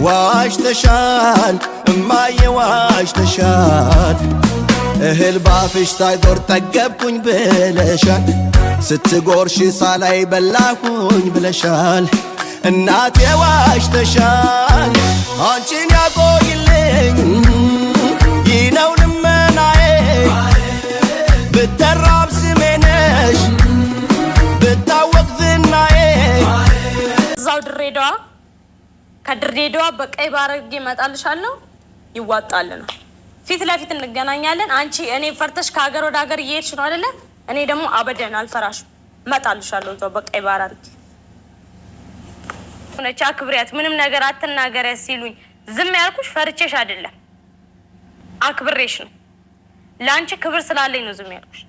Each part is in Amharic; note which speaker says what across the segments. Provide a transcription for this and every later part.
Speaker 1: ዋሽተሻል እማዬ ዋሽተሻል እህል ባፍሽ ሳይዞር ጠገብኩኝ ብለሻል ስትጎርሽ ሳላይ በላኩኝ ብለሻል እናቴ ዋሽተሻል አንቺን ያቆይልኝ ይነው ልመናዬ ብተራብ ስሜ ነሽ ብታወቅ ዝናዬ
Speaker 2: እዛው ድሬዳዋ ከድሬዳዋ በቀይ ባረግ ይመጣልሻለሁ ይዋጣልና ፊት ለፊት እንገናኛለን አንቺ እኔ ፈርተሽ ከሀገር ወደ ሀገር እየሄድሽ ነው አይደለ እኔ ደግሞ አበደን አልፈራሽም እመጣልሻለሁ እዛው በቀይ ባረግ ነቻ ክብሪያት ምንም ነገር አትናገሪ ሲሉኝ ዝም ያልኩሽ ፈርቼሽ አይደለም አክብሬሽ ነው ላንቺ ክብር ስላለኝ ነው ዝም ያልኩሽ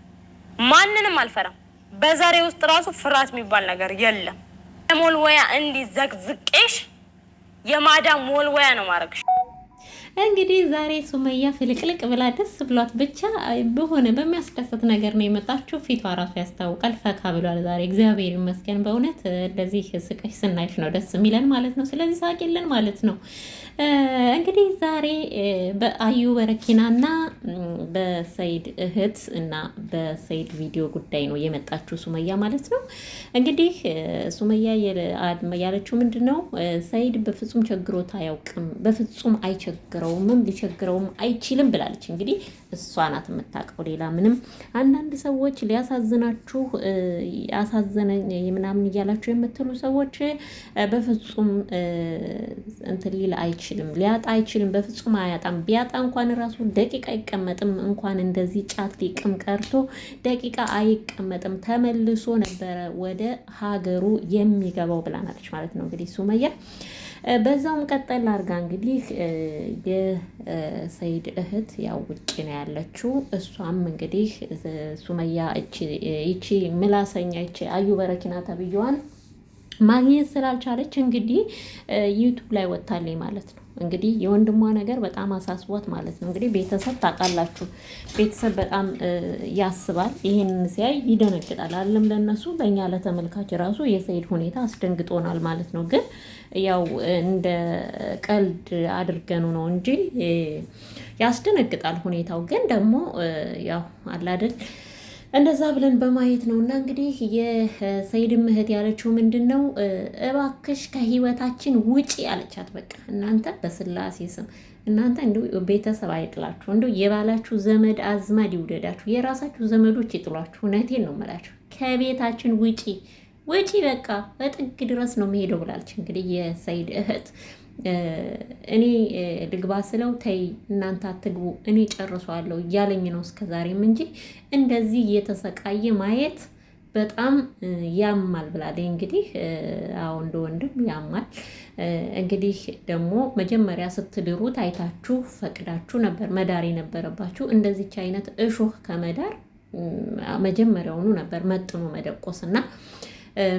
Speaker 2: ማንንም አልፈራም በዛሬ ውስጥ ራሱ ፍርሃት የሚባል ነገር የለም ሞልወያ እንዲ ዘቅዝቄሽ የማዳም ሞልወያ ነው ማረግሽ
Speaker 3: እንግዲህ ዛሬ ሱመያ ፍልቅልቅ ብላ ደስ ብሏት ብቻ በሆነ በሚያስደስት ነገር ነው የመጣችው ፊቷ ራሱ ያስታውቃል ፈካ ብሏል ዛሬ እግዚአብሔር ይመስገን በእውነት እንደዚህ ስቀሽ ስናይሽ ነው ደስ የሚለን ማለት ነው ስለዚህ ሳቂልን ማለት ነው እንግዲህ ዛሬ በአዩ በረኪናና በሰይድ እህት እና በሰይድ ቪዲዮ ጉዳይ ነው የመጣችው ሱመያ ማለት ነው እንግዲህ ሱመያ ያለችው ምንድነው ሰይድ በፍጹም ቸግሮት አያውቅም በፍጹም አይቸግረውም ሊቸግረውም አይችልም ብላለች እንግዲህ እሷ ናት የምታውቀው ሌላ ምንም አንዳንድ ሰዎች ሊያሳዝናችሁ ያሳዘነኝ ምናምን እያላችሁ የምትሉ ሰዎች በፍጹም እንትን ሊል አይችልም ሊያጣ አይችልም በፍጹም አያጣም ቢያጣ እንኳን ራሱ ደቂቃ አይቀመጥም እንኳን እንደዚህ ጫት ሊቅም ቀርቶ ደቂቃ አይቀመጥም ተመልሶ ነበረ ወደ ሀገሩ የሚገባው ብላናለች ማለት ነው እንግዲህ ሱመያ በዛውም ቀጠል አድርጋ እንግዲህ የሰይድ እህት ያው ውጭ ነው ያለችው እሷም እንግዲህ ሱመያ እቺ ምላሰኛ እቺ አዩ በረኪና ተብየዋን ማግኘት ስላልቻለች እንግዲህ ዩቲዩብ ላይ ወጣለኝ ማለት ነው እንግዲህ የወንድሟ ነገር በጣም አሳስቧት ማለት ነው እንግዲህ ቤተሰብ ታውቃላችሁ ቤተሰብ በጣም ያስባል ይሄንን ሲያይ ይደነግጣል አይደለም ለነሱ ለኛ ለተመልካች ራሱ የሰይድ ሁኔታ አስደንግጦናል ማለት ነው ግን ያው እንደ ቀልድ አድርገኑ ነው እንጂ ያስደነግጣል ሁኔታው ግን ደግሞ ያው አለ አይደል እንደዛ ብለን በማየት ነውና እንግዲህ የሰይድ እህት ያለችው ምንድነው እባክሽ ከህይወታችን ውጪ ያለቻት በቃ እናንተ በስላሴ ስም እናንተ እንደው ቤተሰብ አይጥላችሁ እንደው የባላችሁ ዘመድ አዝማድ ይውደዳችሁ የራሳችሁ ዘመዶች ይጥሏችሁ እውነቴን ነው የምላችሁ ከቤታችን ውጪ በቃ በጥግ ድረስ ነው መሄደው ብላለች እንግዲህ የሰይድ እህት እኔ ልግባ ስለው ተይ እናንተ አትግቡ እኔ ጨርሷለሁ እያለኝ ነው እስከዛሬም እንጂ እንደዚህ እየተሰቃየ ማየት በጣም ያማል ብላለች እንግዲህ አው እንደወንድም ያማል እንግዲህ ደግሞ መጀመሪያ ስትድሩት አይታችሁ ፈቅዳችሁ ነበር መዳር የነበረባችሁ እንደዚህች አይነት እሾህ ከመዳር መጀመሪያውኑ ነበር መጥኖ መደቆስና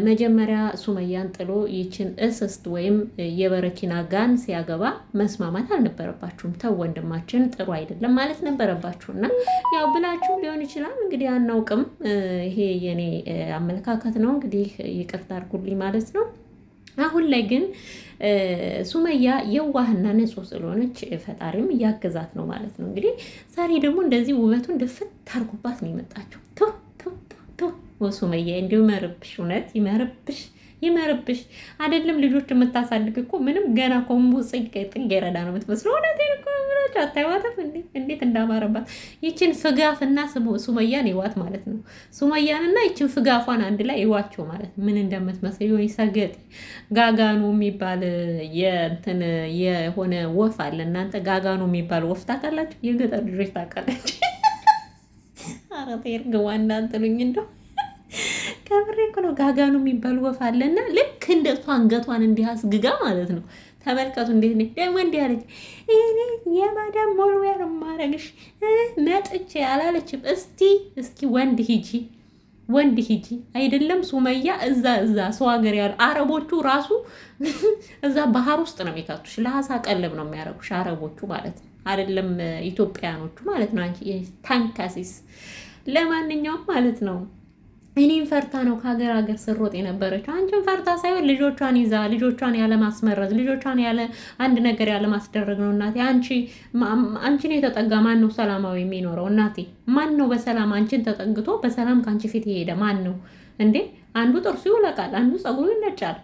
Speaker 3: መጀመሪያ ሱመያን ጥሎ ይችን እስስት ወይም የበረኪና ጋን ሲያገባ መስማማት አልነበረባችሁም ተው ወንድማችን ጥሩ አይደለም ማለት ነበረባችሁና ያው ብላችሁ ሊሆን ይችላል እንግዲህ አናውቅም ይሄ የኔ አመለካከት ነው እንግዲህ ይቅርታ አድርጉልኝ ማለት ነው አሁን ላይ ግን ሱመያ የዋህና ንጹህ ስለሆነች ፈጣሪም ያገዛት ነው ማለት ነው እንግዲህ ዛሬ ደግሞ እንደዚህ ውበቱን ድፍት ታርጉባት ነው የመጣችው ሱመያ እንዲሁ መርብሽ እውነት ይመርብሽ አይደለም ልጆች የምታሳድግ እኮ ምንም ገና ኮምቦ ጽጌረዳ ነው የምትመስለው እውነቴን እኮ ብላችሁ አታይዋትም እንዴት እንዳማረባት ይችን ፍጋፍና ሱመያን ይዋት ማለት ነው ሱመያንና ይችን ፍጋፏን አንድ ላይ ይዋቸው ማለት ምን እንደምትመስል ይሆን ሰገጥ ጋጋኑ የሚባል የእንትን የሆነ ወፍ አለ እናንተ ጋጋኑ የሚባል ወፍ ታውቃላችሁ የገጠር ልጆች ታውቃላችሁ ኧረ ተይርገዋ እናንተሉኝ እንደው ከብሬ እኮ ነው ጋጋኑ የሚባል ወፍ አለና ልክ እንደሷ አንገቷን እንዲያስግጋ ማለት ነው ተመልከቱ እንዴት ነው ደግሞ እንዲህ አለች እኔ የማዳም ሞልዌር ማረግሽ መጥቼ አላለችም እስኪ ወንድ ሂጂ አይደለም ሱመያ እዛ ሰው ሀገር ያሉ አረቦቹ ራሱ እዛ ባህር ውስጥ ነው የሚከቱሽ ለአሳ ቀለብ ነው የሚያረጉሽ አረቦቹ ማለት ነው አይደለም ኢትዮጵያኖቹ ማለት ነው አንቺ ታንካሲስ ለማንኛውም ማለት ነው እኔም ፈርታ ነው ከሀገር ሀገር ስሮጥ የነበረች። አንቺን ፈርታ ሳይሆን ልጆቿን ይዛ ልጆቿን ያለ ማስመረዝ ልጆቿን ያለ አንድ ነገር ያለ ማስደረግ ነው እናቴ። አንቺን የተጠጋ ማን ነው ሰላማዊ የሚኖረው እናቴ? ማን ነው በሰላም አንቺን ተጠግቶ በሰላም ከአንቺ ፊት የሄደ ማን ነው እንዴ? አንዱ ጥርሱ ይውለቃል፣ አንዱ ጸጉሩ ይነጫል።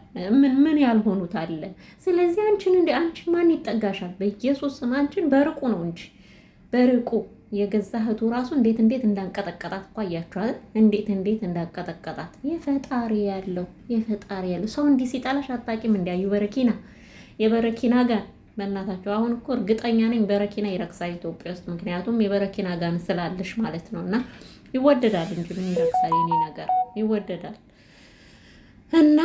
Speaker 3: ምን ያልሆኑት አለ? ስለዚህ አንቺን ማን ይጠጋሻል? በኢየሱስ ስም አንቺን በርቁ ነው እንጂ በርቁ የገዛ እህቱ ራሱ እንዴት እንዳንቀጠቀጣት እኮ አያችኋል። እንዴት እንዳንቀጠቀጣት። የፈጣሪ ያለው ሰው እንዲህ ሲጣላሽ አታውቂም። እንዲያዩ የበረኪና ጋር በእናታቸው አሁን እኮ እርግጠኛ ነኝ በረኪና ይረክሳል ኢትዮጵያ ውስጥ። ምክንያቱም የበረኪና ጋር ስላለሽ ማለት ነው። እና ይወደዳል እንጂ ምን ይረክሳል? የኔ ነገር ይወደዳል። እና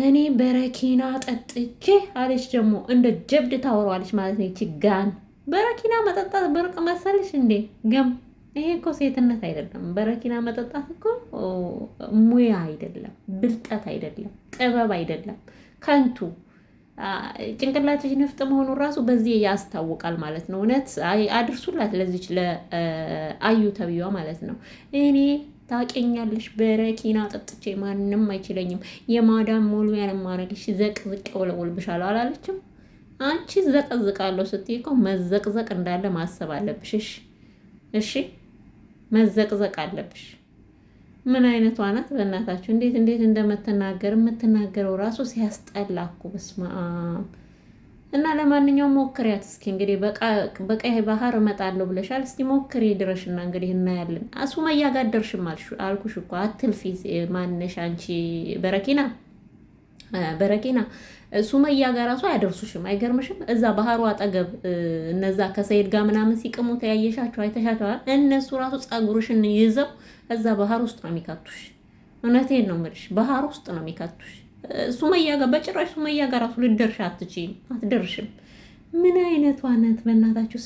Speaker 3: እኔ በረኪና ጠጥቼ አለች ደግሞ እንደ ጀብድ ታወራለች ማለት ነው። ችጋን በረኪና መጠጣት ብርቅ መሰልሽ እንዴ? ይሄ እኮ ሴትነት አይደለም። በረኪና መጠጣት እኮ ሙያ አይደለም፣ ብልጠት አይደለም፣ ጥበብ አይደለም። ከንቱ ጭንቅላትሽ ንፍጥ መሆኑ ራሱ በዚህ ያስታውቃል ማለት ነው። እውነት አድርሱላት ለዚች ለአዩ ተብዬዋ ማለት ነው። እኔ ታውቂኛለሽ በረኪና ጠጥቼ ማንም አይችለኝም። የማዳም ሙሉ ያለማረግሽ ዘቅዝቅ ወለወልብሻለሁ አላለችም? አንቺ ዘቀዝቃለሁ ስትይ እኮ መዘቅዘቅ እንዳለ ማሰብ አለብሽ። እሺ መዘቅዘቅ አለብሽ። ምን አይነቷ ናት በእናታችሁ? እንዴት የምትናገረው ራሱ ሲያስጠላ እኮ በስመ አብ። እና ለማንኛውም ሞክሪያት እስኪ እንግዲህ በቀይ ባህር እመጣለሁ ብለሻል። እስቲ ሞክሪ ድረሽና እንግዲህ እናያለን። ሱመያ ጋር ደርሽም አልኩሽ እኮ አትልፊ። ማነሽ አንቺ በረኪና ሱመያ ጋር ራሱ አያደርሱሽም። አይገርምሽም? እዛ ባህሩ አጠገብ እነዛ ከሰይድ ጋር ምናምን ሲቅሙ ተያየሻቸው አይተሻቸዋል። እነሱ ራሱ ጸጉርሽን ይዘው እዛ ባህር ውስጥ ነው የሚካቱሽ። እውነቴን ነው የምልሽ፣ ባህር ውስጥ ነው የሚካቱሽ። ሱመያ ጋር በጭራሽ ሱመያ ጋር ራሱ ልደርሽ አትደርሽም። ምን አይነቷ ናት በእናታችሁ?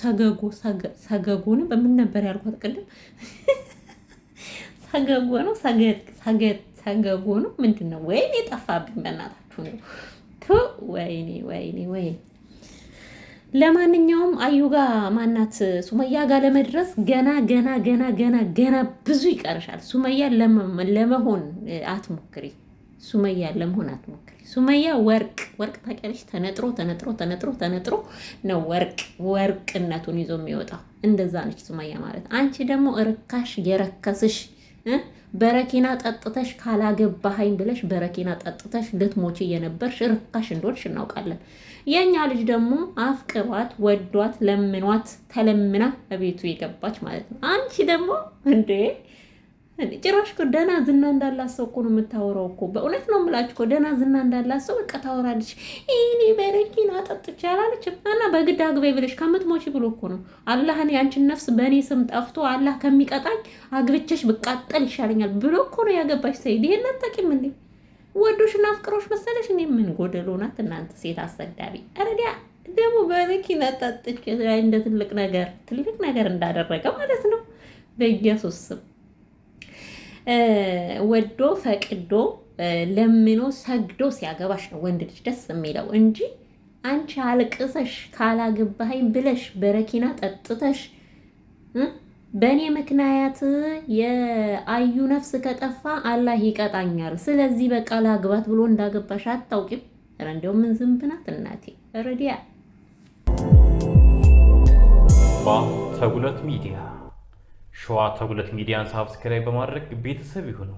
Speaker 3: ሰገጎ ነው በምን ነበር ያልኳት ቅድም? ሰገጎ ነው ሰገጎ ነው ምንድን ነው? ወይኔ ጠፋብኝ በእናታችሁ ነው። ወይኔ። ለማንኛውም አዩ ጋር ማናት ሱመያ ጋር ለመድረስ ገና ብዙ ይቀርሻል። ሱመያ ለመሆን አትሞክሪ። ሱመያ ወርቅ ታውቂያለሽ? ተነጥሮ ነው ወርቅነቱን ይዞ የሚወጣው። እንደዛ ነች ሱመያ ማለት። አንቺ ደግሞ ርካሽ የረከስሽ በረኪና ጠጥተሽ ካላገባሃኝ ብለሽ በረኪና ጠጥተሽ ልትሞቺ የነበርሽ ርካሽ እንደሆንሽ እናውቃለን። የኛ ልጅ ደግሞ አፍቅሯት ወዷት ለምኗት ተለምና በቤቱ የገባች ማለት ነው። አንቺ ደግሞ እንዴ ጭራሽ እኮ ደህና ዝና እንዳላት ሰው እኮ ነው የምታወራው እኮ። በእውነት ነው የምላችሁ እኮ ደህና ዝና እንዳላት ሰው በቃ ታወራለች። እኔ በረኪና ጠጥቼ አላለችም እና በግድ አግባይ ብለሽ ከምትሞቺ ብሎ እኮ ነው አላህን ያንቺን ነፍስ በእኔ ስም ጠፍቶ አላህ ከሚቀጣኝ አግብቼሽ ብቃጠል ይሻለኛል ብሎ እኮ ነው ያገባሽ። ሰይድ ይሄን አታውቂም እንዴ? ወዶሽና አፍቅሮሽ መሰለሽ? እኔ ምን ጎደሎ ናት እናንተ ሴት አሰዳቢ። አረዲያ ደግሞ በረኪና ጠጥቼ እንደ ትልቅ ነገር እንዳደረገ ማለት ነው በኢየሱስ ስም ወዶ ፈቅዶ ለምኖ ሰግዶ ሲያገባሽ ነው ወንድ ልጅ ደስ የሚለው እንጂ አንቺ አልቅሰሽ ካላገባኸኝ ብለሽ በረኪና ጠጥተሽ በእኔ ምክንያት የአዩ ነፍስ ከጠፋ አላህ ይቀጣኛል። ስለዚህ በቃ ላግባት ብሎ እንዳገባሽ አታውቂም። ኧረ እንደው ምን ዝንብ ናት እናቴ። ረዲያ
Speaker 4: ተጉለት ሚዲያ ሸዋ ተጉለት ሚዲያን ሳብስክራይብ በማድረግ ቤተሰብ ይሁኑ።